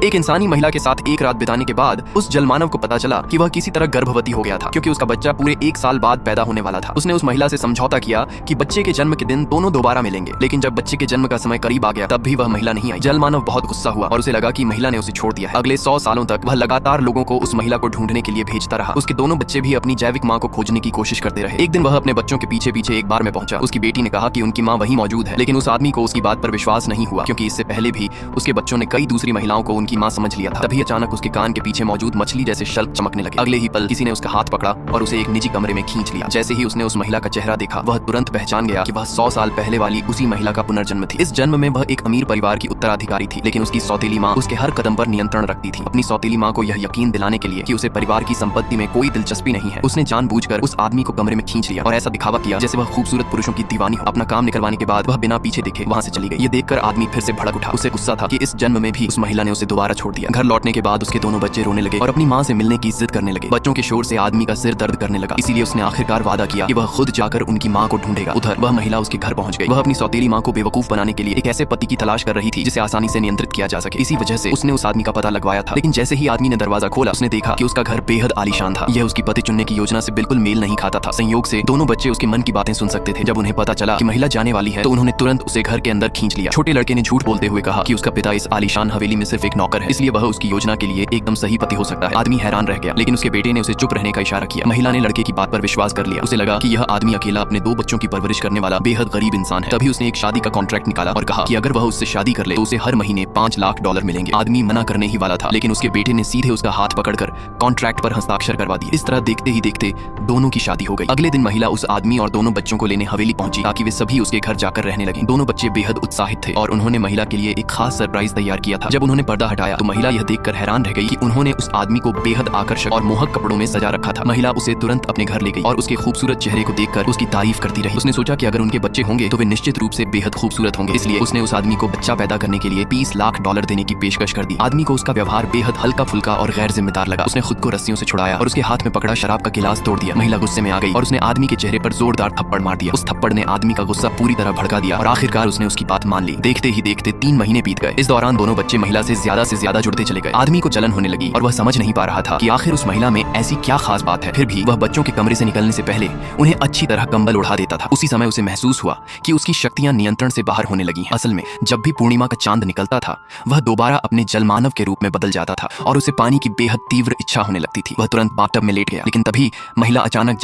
एक इंसानी महिला के साथ एक रात बिताने के बाद उस जलमानव को पता चला कि वह किसी तरह गर्भवती हो गया था, क्योंकि उसका बच्चा पूरे 1 साल बाद पैदा होने वाला था। उसने उस महिला से समझौता किया कि बच्चे के जन्म के दिन दोनों दोबारा मिलेंगे, लेकिन जब बच्चे के जन्म का समय करीब आ गया तब भी वह महिला नहीं आई। जलमानव बहुत गुस्सा हुआ और उसे लगा कि महिला ने उसे छोड़ दिया है। अगले 100 सालों तक वह लगातार लोगों को उस महिला को ढूंढने के लिए भेजता रहा। उसके दोनों बच्चे भी अपनी जैविक माँ को खोजने की कोशिश करते रहे। एक दिन वह अपने बच्चों के पीछे पीछे एक बार में पहुंचा। उसकी बेटी ने कहा कि उनकी माँ वहीं मौजूद है, लेकिन उस आदमी को उसकी बात पर विश्वास नहीं हुआ, क्योंकि इससे पहले भी उसके बच्चों ने कई दूसरी महिलाओं को उनकी माँ समझ लिया था। तभी अचानक उसके कान के पीछे मौजूद मछली जैसे शल्क चमकने लगे। अगले ही पल किसी ने उसका हाथ पकड़ा और उसे एक निजी कमरे में खींच लिया। जैसे ही उसने उस महिला का चेहरा देखा, वह तुरंत पहचान गया कि वह 100 साल पहले वाली उसी महिला का पुनर्जन्म थी। इस जन्म में वह एक अमीर परिवार की उत्तराधिकारी थी, लेकिन उसकी सौतेली माँ उसके हर कदम पर नियंत्रण रखती थी। अपनी सौतेली माँ को यह यकीन दिलाने के लिए कि उसे परिवार की संपत्ति में कोई दिलचस्पी नहीं है, उसने जानबूझकर उस आदमी को कमरे में खींच लिया और ऐसा दिखावा किया जैसे वह खूबसूरत पुरुषों की दीवानी हो। अपना काम निकलवाने के बाद वह बिना पीछे देखे वहाँ से चली गई। ये देखकर आदमी फिर से भड़क उठा। उसे गुस्सा था कि इस जन्म में भी उस महिला ने उसे दोबारा छोड़ दिया। घर लौटने के बाद उसके दोनों बच्चे रोने लगे और अपनी माँ से मिलने की जिद करने लगे। बच्चों के शोर से आदमी का सिर दर्द करने लगा, इसीलिए उसने आखिरकार वादा किया कि वह खुद जाकर उनकी माँ को ढूंढेगा। उधर वह महिला उसके घर पहुंच गई। वह अपनी सौतेली माँ को बेवकूफ बनाने के लिए एक ऐसे पति की तलाश कर रही थी जिसे आसानी से नियंत्रित किया जा सके। इसी वजह से उसने उस आदमी का पता लगवाया था। लेकिन जैसे ही आदमी ने दरवाजा खोला, उसने देखा कि उसका घर बेहद आलीशान था। यह उसकी पति चुनने की योजना से बिल्कुल मेल नहीं खाता था। संयोग से दोनों बच्चे उसके मन की बातें सुन सकते थे। जब उन्हें पता चला कि महिला जाने वाली है तो उन्होंने तुरंत उसे घर के अंदर खींच लिया। छोटे लड़के ने झूठ बोलते हुए कहा कि उसका पिता इस आलीशान हवेली में सिर्फ एक नौकर है, इसलिए वह उसकी योजना के लिए एकदम सही पति हो सकता है। आदमी हैरान रह गया, लेकिन उसके बेटे ने उसे चुप रहने का इशारा किया। महिला ने लड़के की बात पर विश्वास कर लिया। उसे लगा कि यह आदमी अकेला अपने 2 बच्चों की परवरिश करने वाला बेहद गरीब इंसान है। तभी उसने एक शादी का कॉन्ट्रैक्ट निकाला और कहा कि अगर वह उससे शादी कर ले तो उसे हर महीने $5 लाख मिलेंगे। आदमी मना करने ही वाला था, लेकिन उसके बेटे ने सीधे उसका हाथ पकड़कर कॉन्ट्रैक्ट पर हस्ताक्षर करवा दिए। इस तरह देखते ही देखते दोनों की शादी हो गई। अगले दिन महिला उस आदमी और दोनों बच्चों को लेने हवेली पहुंची ताकि वे सभी उसके घर जाकर रहने लगे। दोनों बच्चे बेहद उत्साहित थे और उन्होंने महिला के लिए एक खास सरप्राइज तैयार किया था। जब उन्होंने पर्दा हटाया तो महिला यह देखकर हैरान रह गई कि उन्होंने उस आदमी को बेहद आकर्षक और मोहक कपड़ों में सजा रखा था। महिला उसे तुरंत अपने घर ले गई और उसके खूबसूरत चेहरे को देखकर उसकी तारीफ करती रही। उसने सोचा कि अगर उनके बच्चे होंगे तो वे निश्चित रूप से बेहद खूबसूरत होंगे, इसलिए उसने उस आदमी को बच्चा पैदा करने के लिए $20 लाख देने की पेशकश कर दी। आदमी को उसका व्यवहार बेहद हल्का फुल्का और गैर जिम्मेदार लगा। उसने खुद को रस्सियों से छुड़ाया और उसके हाथ में पकड़ा शराब का गिलास तोड़ दिया। महिला गुस्से में आ गई और उसने आदमी के चेहरे पर जोरदार थप्पड़ मार दिया। उस थप्पड़ ने आदमी का गुस्सा पूरी तरह भड़का दिया और आखिरकार उसने उसकी बात मान ली। देखते ही देखते 3 महीने बीत गए। इस दौरान दोनों बच्चे महिला से ज्यादा जुड़ते चले गए। आदमी को जलन होने लगी और वह समझ नहीं पा रहा था कि आखिर उस महिला में ऐसी क्या खास बात है। फिर भी वह बच्चों के कमरे से निकलने से पहले उन्हें अच्छी तरह कंबल उड़ा देता था। उसी समय उसे महसूस हुआ कि उसकी शक्तियां नियंत्रण से बाहर होने लगी हैं। असल में जब भी पूर्णिमा का चांद निकलता था, वह दोबारा अपने जलमानव के रूप में बदल जाता था और उसे पानी की बेहद तीव्र इच्छा होने लगती थी। वह तुरंत बाथटब में लेट गया, लेकिन तभी महिला अचानक